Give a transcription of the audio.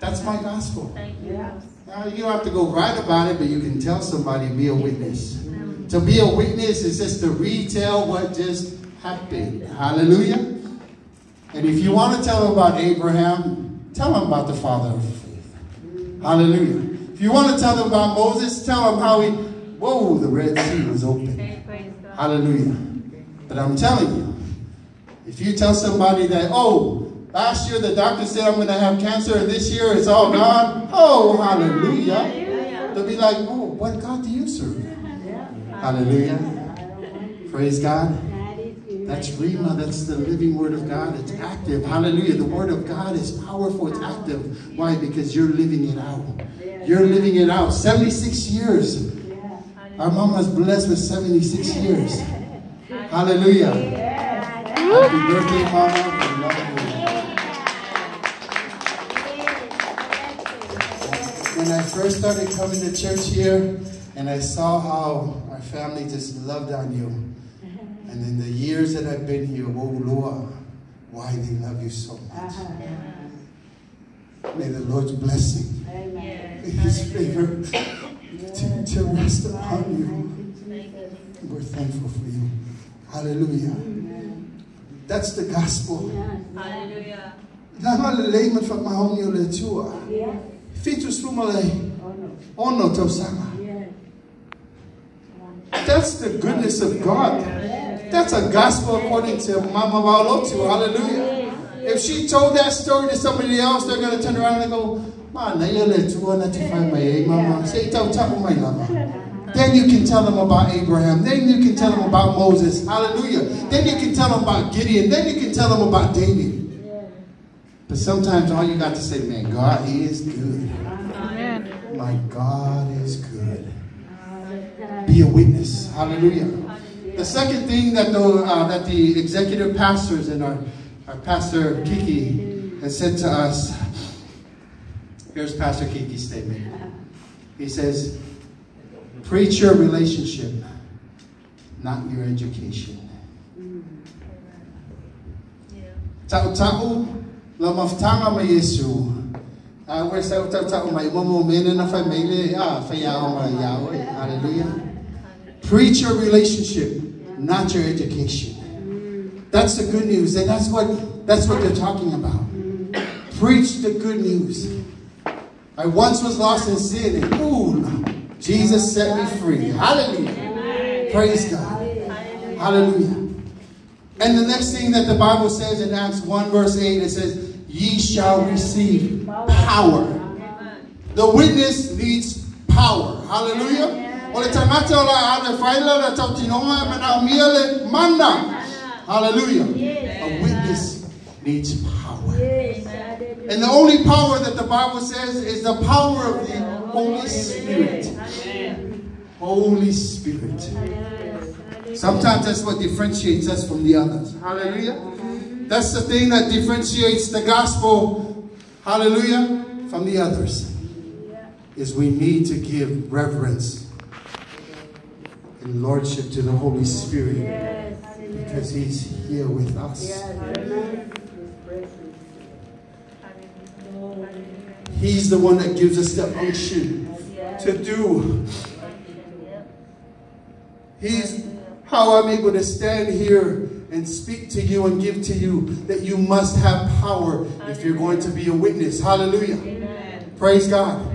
That's my gospel. Thank you. Now, you don't have to go write about it, but you can tell somebody, be a witness. To be a witness is just to retell what just happened. Hallelujah. And if you want to tell them about Abraham, tell them about the father of faith. Hallelujah. If you want to tell them about Moses, tell them how the Red Sea was open. Hallelujah. But I'm telling you, if you tell somebody that, last year the doctor said I'm going to have cancer and this year it's all gone. Oh, hallelujah. They'll be like, what God do you serve? Hallelujah. Praise God. That's Rhema. That's the living word of God. It's active. Hallelujah. The word of God is powerful. It's active. Why? Because you're living it out. You're living it out. 76 years. Our mama's blessed with 76 years. Hallelujah. Happy birthday, Mama. We love you. When I first started coming to church here, and I saw how our family just loved on you. And in the years that I've been here, oh Lord, why they love you so much. May the Lord's blessing, His favor to rest upon you. We're thankful for you. Hallelujah. That's the gospel. Hallelujah. That's the goodness of God. That's a gospel according to Mama Waulotu. Hallelujah. If she told that story to somebody else, they're going to turn around and go, then you can tell them about Abraham. Then you can tell them about Moses. Hallelujah. Then you can tell them about Gideon. Then you can tell them about David. But sometimes all you got to say, man, God is good. Amen. My God is good. Be a witness. Hallelujah. The second thing that the executive pastors and our Pastor Kiki has said to us, here's Pastor Kiki's statement. He says, preach your relationship, not your education. Ta'u lamaftanga ma Yesu. Hallelujah. Preach your relationship, not your education. That's the good news, and that's what they're talking about. Preach the good news. I once was lost in sin, and Jesus set me free. Hallelujah. Praise God. Hallelujah. And the next thing that the Bible says in Acts 1 verse 8, it says, ye shall receive power. The witness needs power. Hallelujah. Hallelujah. A witness needs power. And the only power that the Bible says is the power of the Holy Spirit. Holy Spirit. Sometimes that's what differentiates us from the others. Hallelujah. That's the thing that differentiates the gospel, hallelujah, from the others. Is we need to give reverence and lordship to the Holy Spirit. Because He's here with us. He's the one that gives us the unction to do. He's how I'm able to stand here and speak to you and give to you that you must have power if you're going to be a witness. Hallelujah. Praise God.